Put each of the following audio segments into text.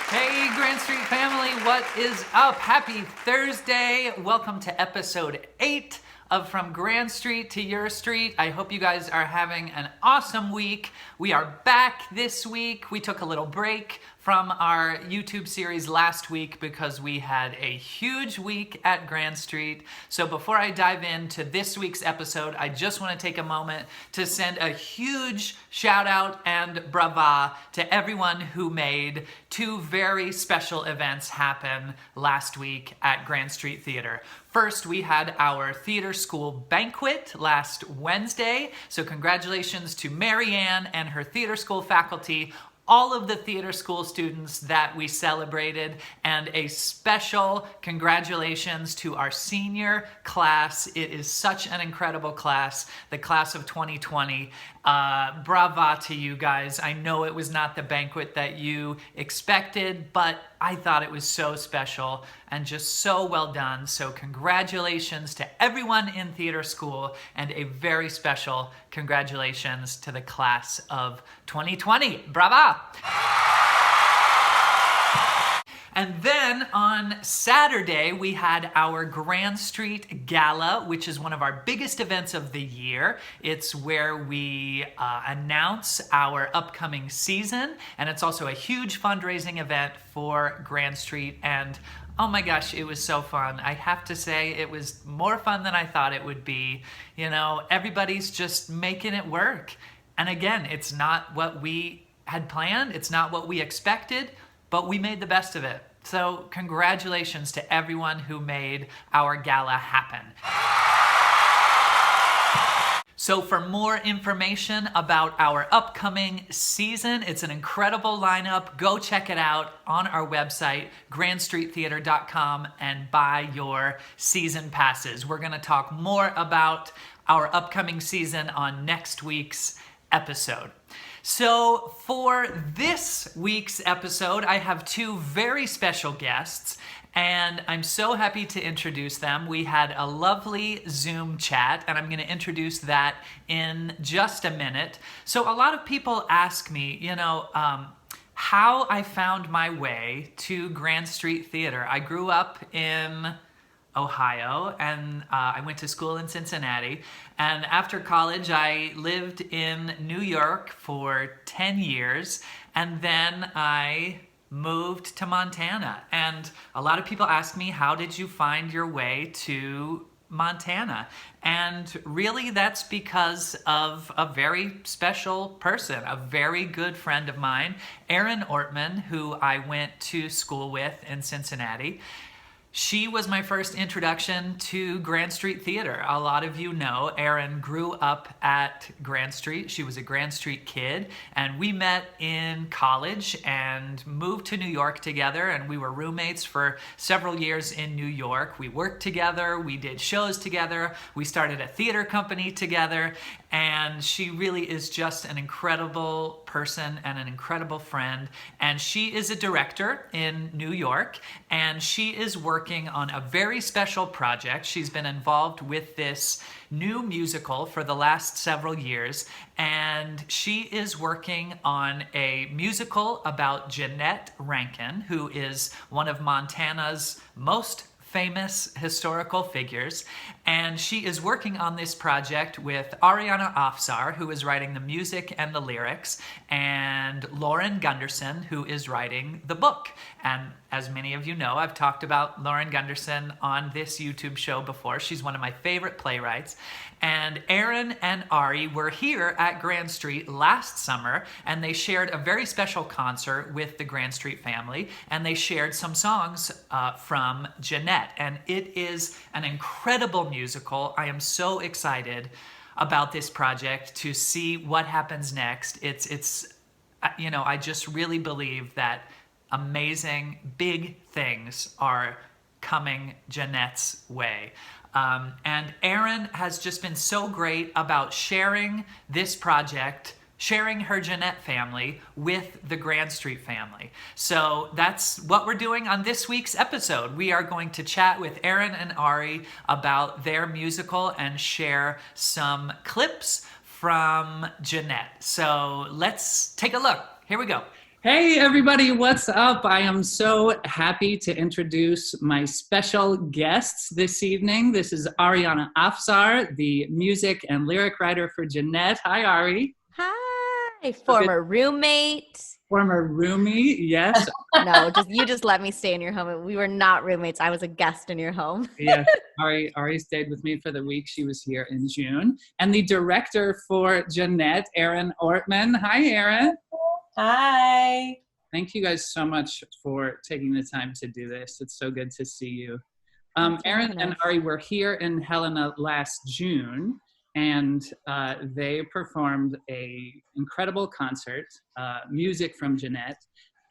Hey, Grandstreet family, what is up? Happy Thursday. Welcome to episode 8 of From Grand Street to Your Street. I hope you guys are having an awesome week. We are back this week. We took a little break from our YouTube series last week because we had a huge week at Grandstreet. So before I dive into this week's episode, I just want to take a moment to send a huge shout out and brava to everyone who made two very special events happen last week at Grandstreet Theater. First, we had our theater school banquet last Wednesday. So congratulations to Marianne and her theater school faculty, all of the theater school students that we celebrated, and a special congratulations to our senior class. It is such an incredible class, the class of 2020. Brava to you guys. I know it was not the banquet that you expected, but I thought it was so special and just so well done. So congratulations to everyone in theater school, and a very special congratulations to the class of 2020. Brava! And then on Saturday, we had our Grandstreet Gala, which is one of our biggest events of the year. It's where we announce our upcoming season, and it's also a huge fundraising event for Grandstreet. And oh my gosh, it was so fun. I have to say, it was more fun than I thought it would be. You know, everybody's just making it work. And again, it's not what we had planned, it's not what we expected, but we made the best of it. So congratulations to everyone who made our gala happen. So for more information about our upcoming season, it's an incredible lineup. Go check it out on our website, grandstreettheater.com, and buy your season passes. We're gonna talk more about our upcoming season on next week's episode. So for this week's episode, I have two very special guests, and I'm so happy to introduce them. We had a lovely Zoom chat, and I'm going to introduce that in just a minute. So a lot of people ask me, how I found my way to Grandstreet Theater. I grew up in Ohio, and I went to school in Cincinnati. And after college, I lived in New York for 10 years, and then I moved to Montana. And a lot of people ask me, how did you find your way to Montana? And really, that's because of a very special person, a very good friend of mine, Erin Ortman, who I went to school with in Cincinnati. She was my first introduction to Grandstreet Theater. A lot of you know Erin grew up at Grandstreet. She was a Grandstreet kid, and we met in college and moved to New York together, and we were roommates for several years in New York. We worked together, we did shows together, we started a theater company together, and she really is just an incredible person and an incredible friend. And she is a director in New York, and she is working on a very special project. She's been involved with this new musical for the last several years, and she is working on a musical about Jeannette Rankin, who is one of Montana's most famous historical figures, and she is working on this project with Ariana Afsar, who is writing the music and the lyrics, and Lauren Gunderson, who is writing the book. And as many of you know, I've talked about Lauren Gunderson on this YouTube show before. She's one of my favorite playwrights. And Erin and Ari were here at Grandstreet last summer, and they shared a very special concert with the Grandstreet family, and they shared some songs from Jeannette. And it is an incredible musical. I am so excited about this project to see what happens next. It's I just really believe that amazing big things are coming Jeannette's way. And Erin has just been so great about sharing this project, sharing her Jeannette family with the Grandstreet family. So that's what we're doing on this week's episode. We are going to chat with Erin and Ari about their musical and share some clips from Jeannette. So let's take a look. Here we go. Hey everybody, what's up? I am so happy to introduce my special guests this evening. This is Ariana Afsar, the music and lyric writer for Jeannette. Hi, Ari. Hi, So good. former roommate. Former roomie, yes. No, you just let me stay in your home. We were not roommates. I was a guest in your home. Yes, Ari stayed with me for the week she was here in June. And the director for Jeannette, Erin Ortman. Hi, Erin. Hi. Thank you guys so much for taking the time to do this. It's so good to see you. Thanks for Erin having and us. Ari were here in Helena last June, and they performed a incredible concert, music from Jeannette.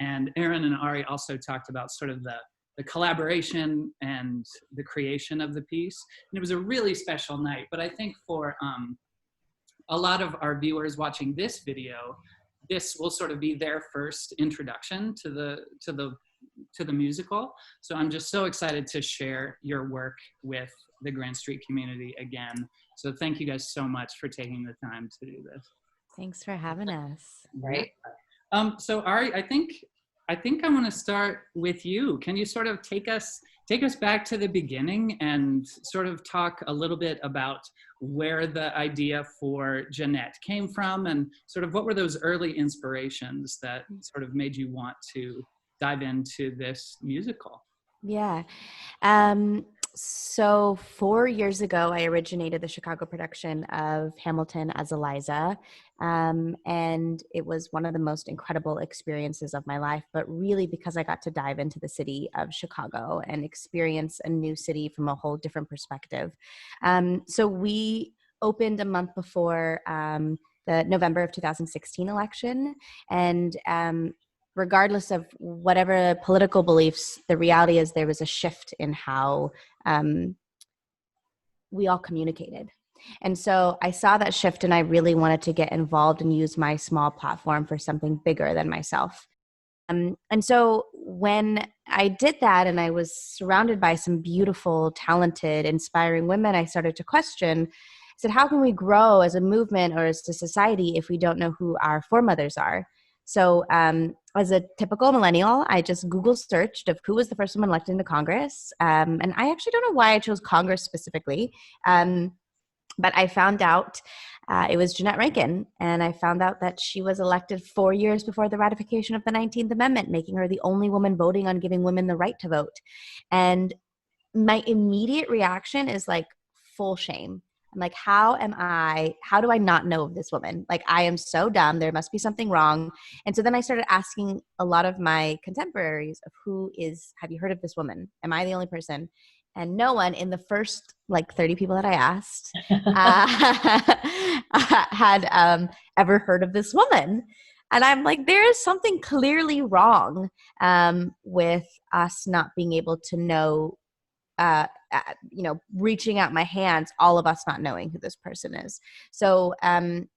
And Erin and Ari also talked about sort of the collaboration and the creation of the piece. And it was a really special night. But I think for a lot of our viewers watching this video, this will sort of be their first introduction to the musical. So I'm just so excited to share your work with the Grandstreet community again. So thank you guys so much for taking the time to do this. Thanks for having us. Right. So Ari, I think I want to start with you. Can you sort of take us back to the beginning and sort of talk a little bit about where the idea for Jeannette came from and sort of what were those early inspirations that sort of made you want to dive into this musical? Yeah. So 4 years ago, I originated the Chicago production of Hamilton as Eliza. And it was one of the most incredible experiences of my life, but really because I got to dive into the city of Chicago and experience a new city from a whole different perspective. So we opened a month before the November of 2016 election. And regardless of whatever political beliefs, the reality is there was a shift in how we all communicated. And so I saw that shift and I really wanted to get involved and use my small platform for something bigger than myself. And so when I did that and I was surrounded by some beautiful, talented, inspiring women, I started to question, I said, how can we grow as a movement or as a society if we don't know who our foremothers are? So as a typical millennial, I just Google searched of who was the first woman elected into Congress. And I actually don't know why I chose Congress specifically. But I found out it was Jeannette Rankin, and I found out that she was elected 4 years before the ratification of the 19th Amendment, making her the only woman voting on giving women the right to vote. And my immediate reaction is like full shame. I'm like, how do I not know of this woman? Like, I am so dumb. There must be something wrong. And so then I started asking a lot of my contemporaries of have you heard of this woman? Am I the only person? And no one in the first like 30 people that I asked had ever heard of this woman. And I'm like, there is something clearly wrong with us not being able to know, reaching out my hands, all of us not knowing who this person is. So then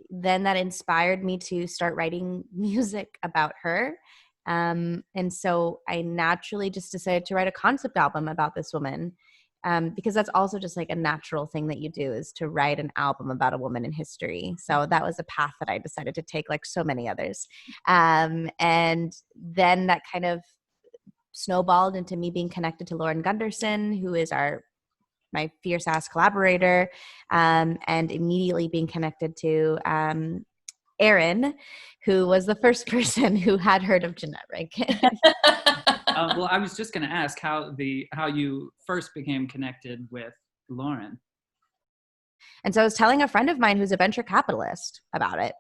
that inspired me to start writing music about her. And so I naturally just decided to write a concept album about this woman, because that's also just like a natural thing that you do, is to write an album about a woman in history. So that was a path that I decided to take, like so many others. And then that kind of snowballed into me being connected to Lauren Gunderson, who is my fierce ass collaborator, and immediately being connected to Erin, who was the first person who had heard of Jeannette Rankin. Well, I was just going to ask how you first became connected with Lauren. And so I was telling a friend of mine who's a venture capitalist about it.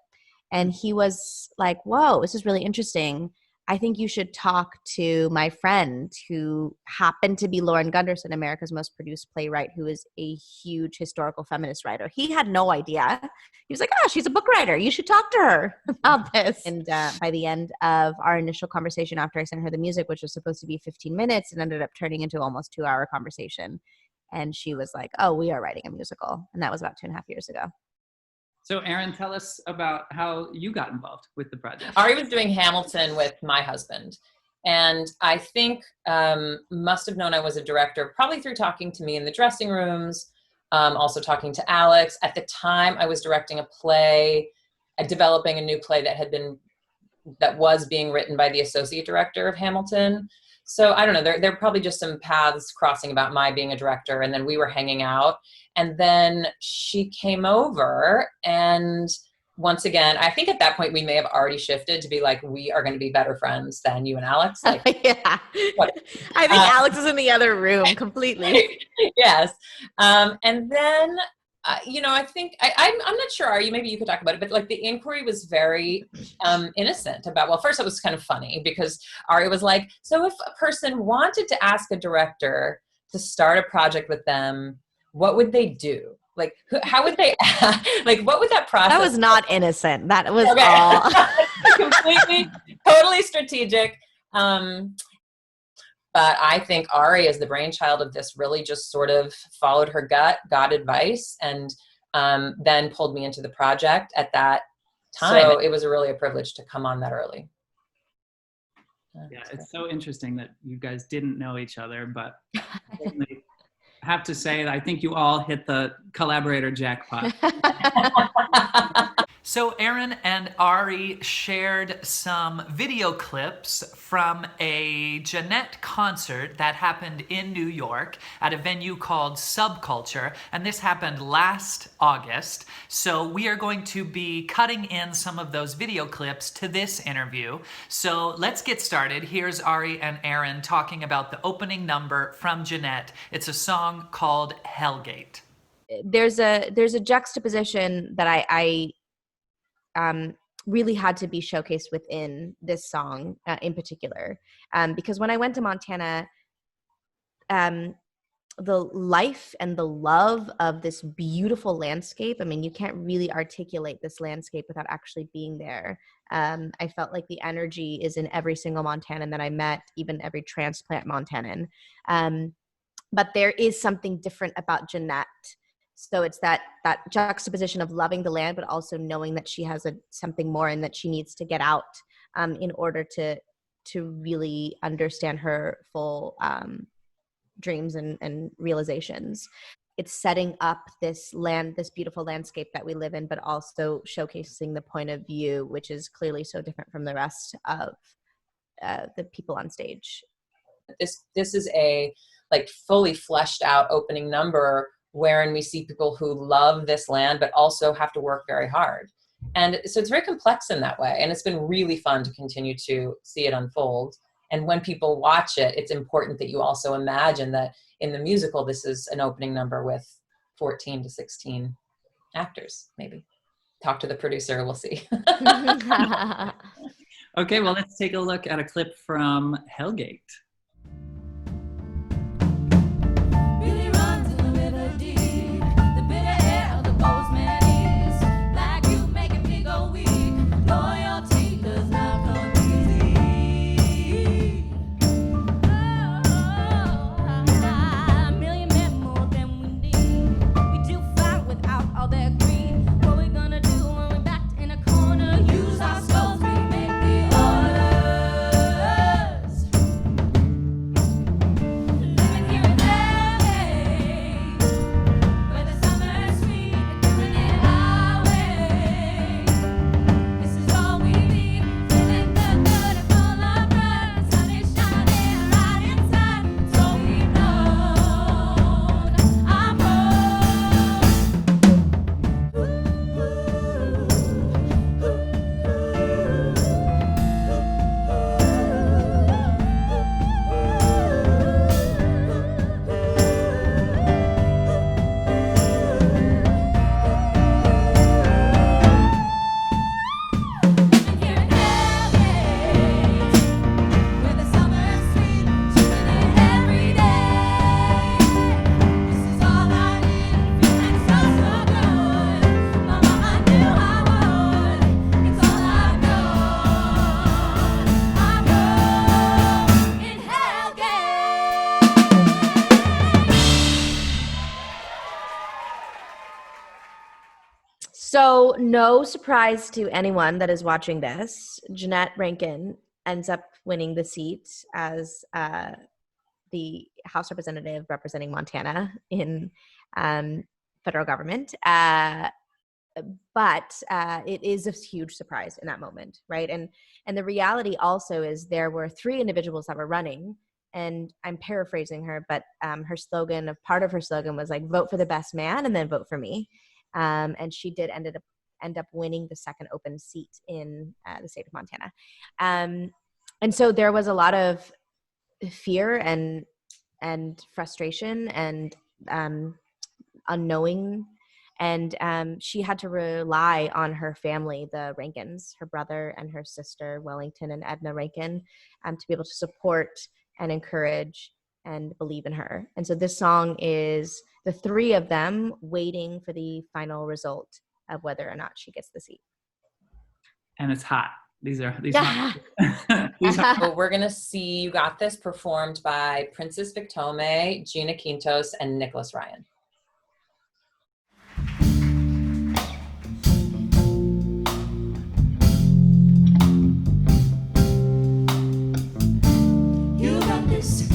And he was like, whoa, this is really interesting. I think you should talk to my friend who happened to be Lauren Gunderson, America's most produced playwright, who is a huge historical feminist writer. He had no idea. He was like, she's a book writer. You should talk to her about this. And by the end of our initial conversation, after I sent her the music, which was supposed to be 15 minutes, it ended up turning into almost 2-hour conversation. And she was like, oh, we are writing a musical. And that was about 2.5 years ago. So Erin, tell us about how you got involved with the project. Ari was doing Hamilton with my husband. And I think must have known I was a director, probably through talking to me in the dressing rooms, also talking to Alex. At the time, I was directing a play, developing a new play that had been that was being written by the associate director of Hamilton. So I don't know, there are probably just some paths crossing about my being a director, and then we were hanging out, and then she came over, and once again, I think at that point we may have already shifted to be like, we are going to be better friends than you and Alex. Like, yeah. what? I think Alex is in the other room completely. Yes. And then, I think I'm not sure. Maybe you could talk about it, but like the inquiry was very innocent about. Well, first it was kind of funny because Ari was like, "So if a person wanted to ask a director to start a project with them, what would they do? Like, how would they? Like, what would that process?" That was not innocent. That was okay. all Completely, totally strategic. But I think Ari, as the brainchild of this, really just sort of followed her gut, got advice, and then pulled me into the project at that time. So it was really a privilege to come on that early. Yeah, it's so interesting that you guys didn't know each other, but I have to say that I think you all hit the collaborator jackpot. So Erin and Ari shared some video clips from a Jeannette concert that happened in New York at a venue called Subculture, and this happened last August. So we are going to be cutting in some of those video clips to this interview. So let's get started. Here's Ari and Erin talking about the opening number from Jeannette. It's a song called Hellgate. There's a juxtaposition that I really had to be showcased within this song in particular. Because when I went to Montana, the life and the love of this beautiful landscape, I mean, you can't really articulate this landscape without actually being there. I felt like the energy is in every single Montanan that I met, even every transplant Montanan. But there is something different about Jeannette. So it's that juxtaposition of loving the land, but also knowing that she has something more and that she needs to get out in order to really understand her full dreams and realizations. It's setting up this beautiful landscape that we live in, but also showcasing the point of view, which is clearly so different from the rest of the people on stage. This is a like fully fleshed out opening number wherein we see people who love this land, but also have to work very hard. And so it's very complex in that way. And it's been really fun to continue to see it unfold. And when people watch it, it's important that you also imagine that in the musical, this is an opening number with 14 to 16 actors, maybe. Talk to the producer, we'll see. Okay, well, let's take a look at a clip from Hellgate. So no surprise to anyone that is watching this, Jeannette Rankin ends up winning the seat as the House representative representing Montana in federal government. but it is a huge surprise in that moment, right? And the reality also is there were 3 individuals that were running, and I'm paraphrasing her, but her slogan, part of her slogan was like, vote for the best man and then vote for me. And she did end up winning the second open seat in the state of Montana. And so there was a lot of fear and frustration and unknowing. And she had to rely on her family, the Rankins, her brother and her sister, Wellington and Edna Rankin, to be able to support and encourage and believe in her. And so this song is the 3 of them waiting for the final result of whether or not she gets the seat. And it's hot. These are So we're gonna see You Got This performed by Princess Victome, Gina Quintos, and Nicholas Ryan. You got this.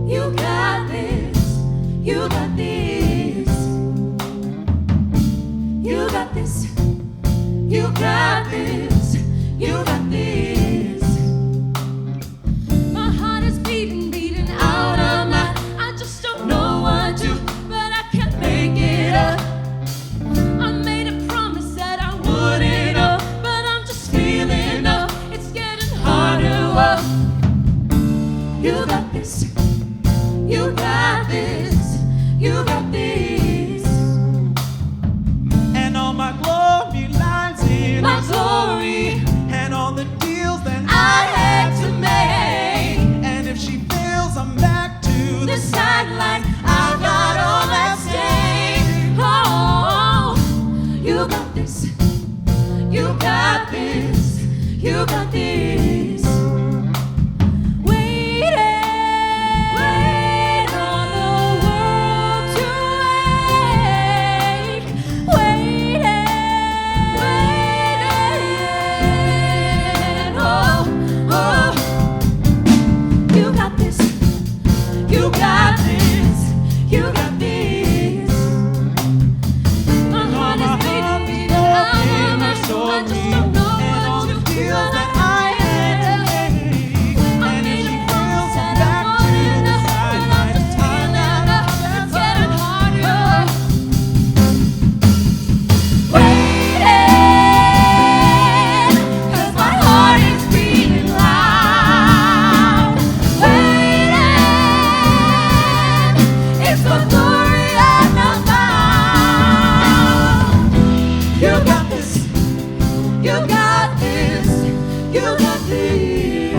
You got this. You got this. You got this. You got this. You got this. My heart is beating, beating out of my. I just don't know what to, but I can't make it up. I made a promise that I wouldn't up, but I'm just feeling up. It's getting harder. You got this. You got this. You got this. And all my glory lies in My His glory and all the deals that I had to make. And if she fails, I'm back to The sideline, I got all that staying. Oh, you got this. You got this. You got this. Waiting, wait on the world to wake. Waiting, waiting. Oh, you got this. You got this. You got this. My heart is beating, beating out of my soul. I just don't know what to feel that I had. I made a promise that I wouldn't up, but I'm just feeling up. It's getting harder. Waiting, 'cause my heart is beating loud. Waiting, it's the glory of the found. You got this. You got this. You got this.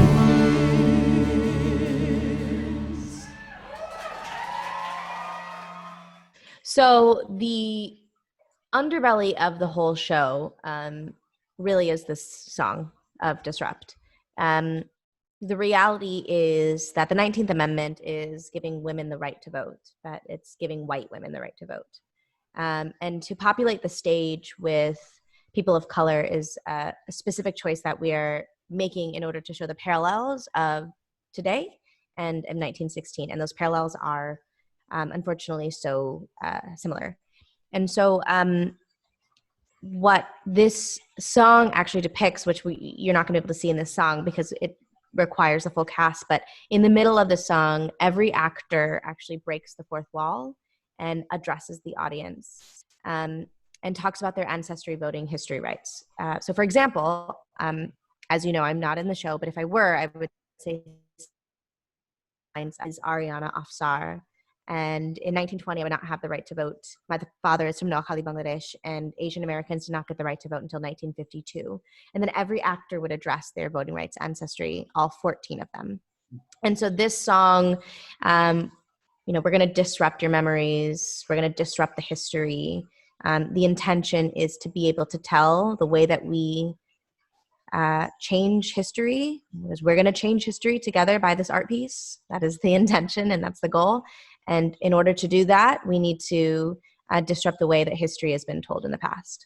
So the underbelly of the whole show really is this song of Disrupt. The reality is that the 19th Amendment is giving women the right to vote, but it's giving white women the right to vote. And to populate the stage with people of color is a specific choice that we are making in order to show the parallels of today and in 1916. And those parallels are unfortunately so similar. And so what this song actually depicts, which you're not going to be able to see in this song because it requires a full cast, but in the middle of the song, every actor actually breaks the fourth wall and addresses the audience and talks about their ancestry voting history rights. So for example, as you know, I'm not in the show, but if I were, I would say is Ariana Afsar. And in 1920, I would not have the right to vote. My father is from Noakhali, Bangladesh, and Asian Americans did not get the right to vote until 1952. And then every actor would address their voting rights ancestry, all 14 of them. And so this song, we're going to disrupt your memories. We're going to disrupt the history. The intention is to be able to tell the way that we change history, because we're going to change history together by this art piece. That is the intention, and that's the goal. And in order to do that, we need to disrupt the way that history has been told in the past.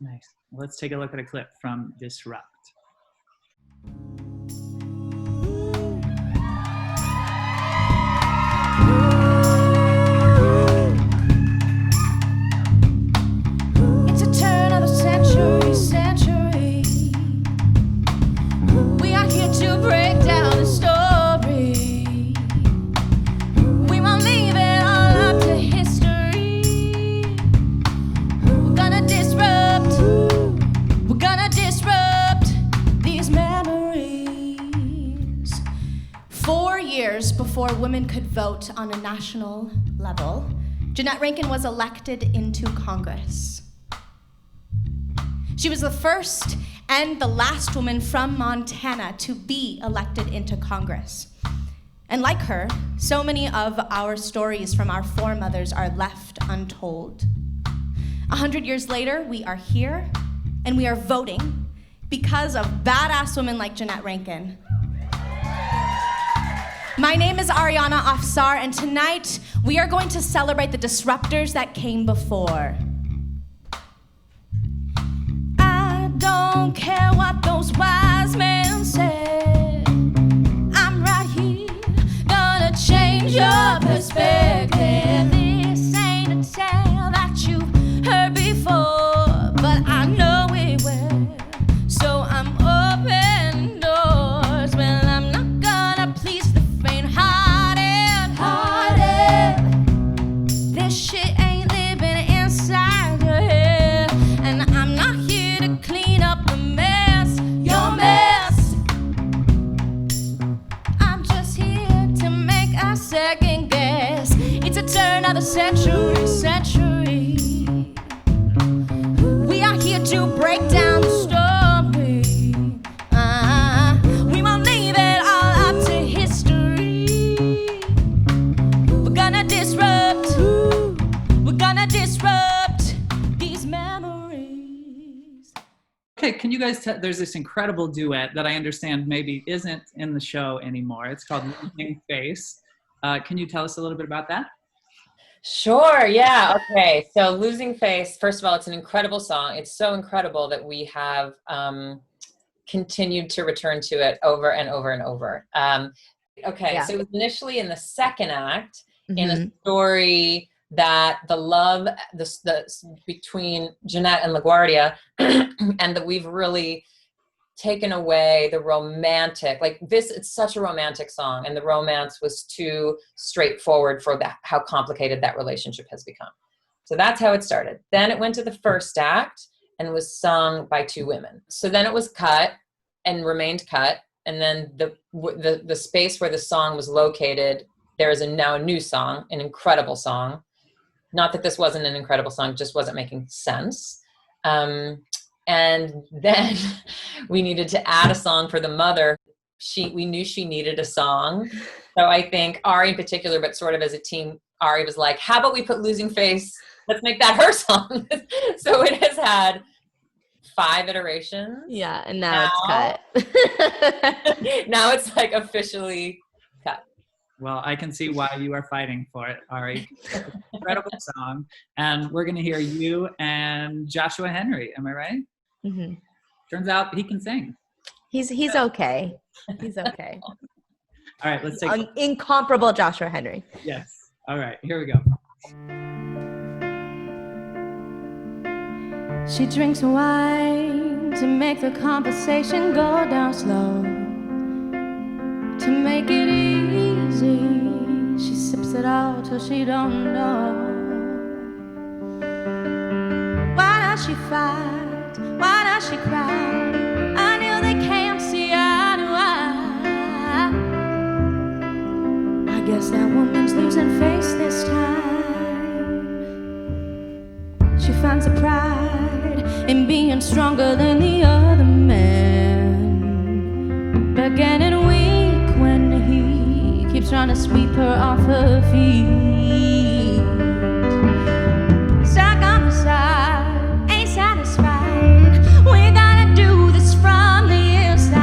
Nice. Let's take a look at a clip from Disrupt. It's a years before women could vote on a national level, Jeannette Rankin was elected into Congress. She was the first and the last woman from Montana to be elected into Congress. And like her, so many of our stories from our foremothers are left untold. 100 years later, we are here and we are voting because of badass women like Jeannette Rankin. My name is Ariana Afsar, and tonight we are going to celebrate the disruptors that came before. I don't care what those wise men said. I'm right here, gonna change your perspective. This ain't a tale that you heard before, but I know it well. So I'm open doors. Well, I'm not gonna please the faint-hearted. This shit ain't living inside your head, and I'm not here to clean up the mess, your mess. I'm just here to make a second guess. It's a turn of the century. We are here to break down the story. We won't leave it all up to history. We're gonna disrupt these memories. Okay, can you guys tell, there's this incredible duet that I understand maybe isn't in the show anymore. It's called Losing Face. Can you tell us a little bit about that? Sure, yeah, okay. So Losing Face, first of all, it's an incredible song. It's so incredible that we have continued to return to it over and over and over. Okay, so it was initially in the second act, in a story that the love between Jeannette and LaGuardia, and that we've really taken away the romantic, like this, it's such a romantic song, and the romance was too straightforward for that, how complicated that relationship has become. So that's how it started. Then it went to the first act and was sung by two women. So then it was cut and remained cut. And then the space where the song was located, there is now a new song, an incredible song. Not that this wasn't an incredible song, just wasn't making sense. And then we needed to add a song for the mother. We knew she needed a song. So I think Ari in particular, but sort of as a team, Ari was like, how about we put Losing Face? Let's make that her song. So it has had 5 iterations. Yeah, and now it's cut. Now it's like officially cut. Well, I can see why you are fighting for it, Ari. Incredible song. And we're going to hear you and Joshua Henry. Am I right? Mm-hmm. Turns out he can sing. He's okay. He's okay. All right, let's take incomparable Joshua Henry. Yes. All right, here we go. She drinks wine to make the conversation go down slow. To make it easy, she sips it all till she don't know. Why does she fight? Why does she cry? I know they can't see eye to eye. I guess that woman's losing face this time. She finds a pride in being stronger than the other man, but getting weak when he keeps trying to sweep her off her feet. Stuck on the side, ain't satisfied. We gotta do this from the inside.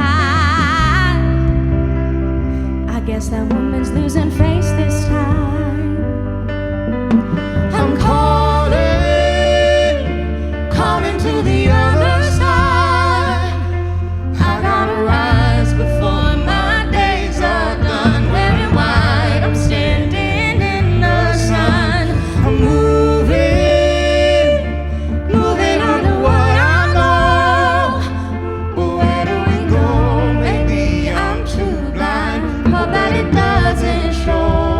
I guess that woman's losing face this time. I'm calling to the other side. I gotta rise before my days are done. Wearing white, I'm standing in the sun. I'm moving on to what I know. But where do we go? Maybe I'm too blind. Hope that it doesn't show.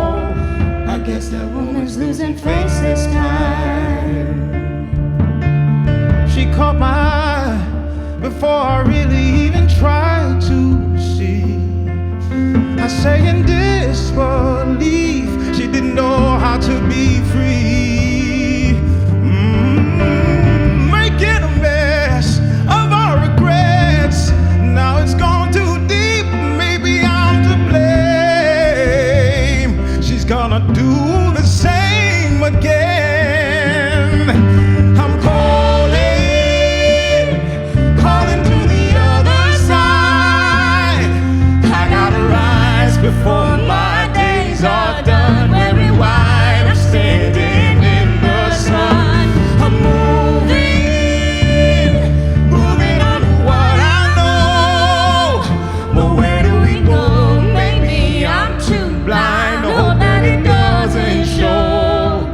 I say in disbelief, she didn't know how to be free. Making a mess of our regrets. Now it's gone too deep, maybe I'm to blame. She's gonna do the same again. I'm calling to the other side. I gotta rise before my days are done. Wearing white, I'm standing in the sun. I'm moving on to what I know. But where do we go? Maybe I'm too blind to hope that it doesn't show.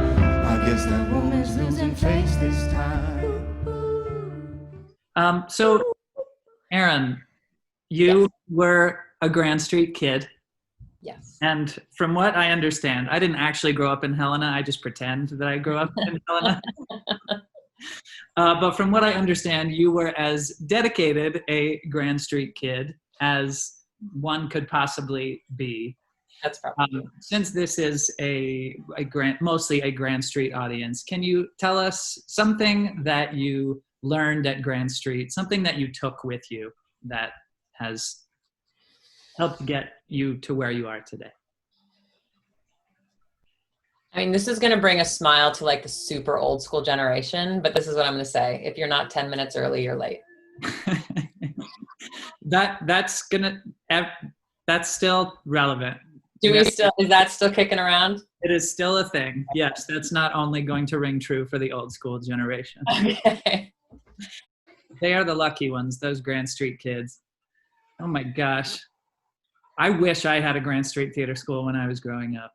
I guess that woman's losing face this time. So, Erin, you Yes. were a Grandstreet kid. Yes. And from what I understand, I didn't actually grow up in Helena. I just pretend that I grew up in Helena. But from what I understand, you were as dedicated a Grandstreet kid as one could possibly be. That's probably. Since this is mostly a Grandstreet audience, can you tell us something that you learned at Grandstreet, something that you took with you that has helped get you to where you are today? I mean, this is going to bring a smile to like the super old school generation, but this is what I'm going to say. If you're not 10 minutes early, you're late. That's still relevant. Is that still kicking around? It is still a thing. Yes, that's not only going to ring true for the old school generation. Okay. They are the lucky ones, those Grandstreet kids. Oh my gosh. I wish I had a Grandstreet theater school when I was growing up.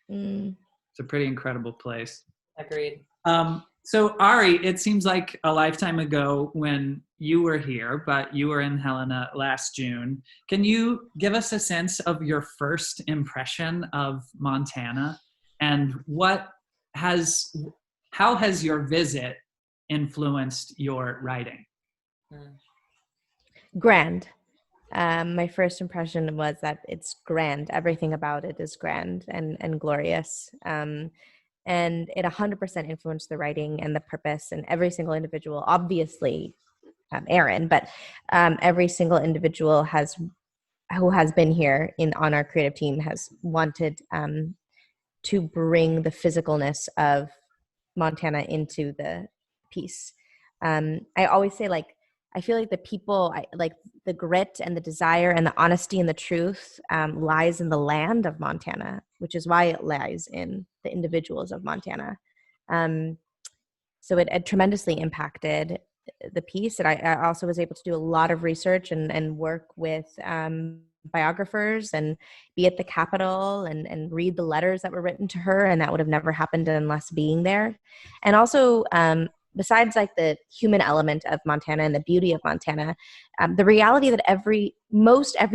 It's a pretty incredible place. Agreed. So Ari, it seems like a lifetime ago when you were here, but you were in Helena last June. Can you give us a sense of your first impression of Montana, and how has your visit influenced your writing? Grand. My first impression was that it's grand. Everything about it is grand and glorious. And it 100% influenced the writing and the purpose, and every single individual, obviously Erin, but every single individual who has been here on our creative team has wanted to bring the physicalness of Montana into the piece. I always say, like, I feel like the people, like the grit and the desire and the honesty and the truth lies in the land of Montana, which is why it lies in the individuals of Montana. So it tremendously impacted the piece. And I also was able to do a lot of research and work with biographers and be at the Capitol and read the letters that were written to her. And that would have never happened unless being there. And also, besides like the human element of Montana and the beauty of Montana, the reality that every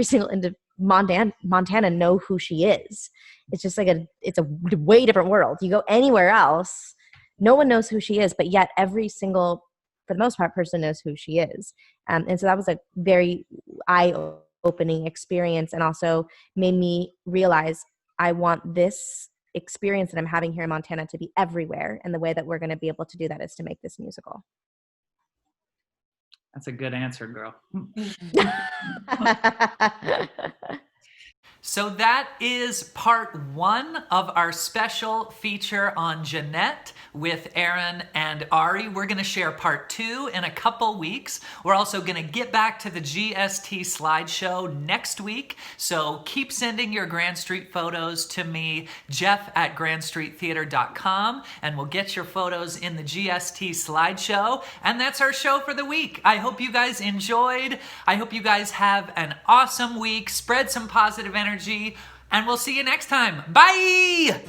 single Montana know who she is. It's just like it's a way different world. You go anywhere else, no one knows who she is, but yet every single, for the most part, person knows who she is. And so that was a very eye-opening experience, and also made me realize I want this experience that I'm having here in Montana to be everywhere, and the way that we're going to be able to do that is to make this musical. That's a good answer, girl. So that is part 1 of our special feature on Jeannette with Erin and Ari. We're going to share part 2 in a couple weeks. We're also going to get back to the GST slideshow next week. So keep sending your Grandstreet photos to me, jeff@grandstreettheater.com, and we'll get your photos in the GST slideshow. And that's our show for the week. I hope you guys enjoyed. I hope you guys have an awesome week. Spread some positive energy, and we'll see you next time. Bye!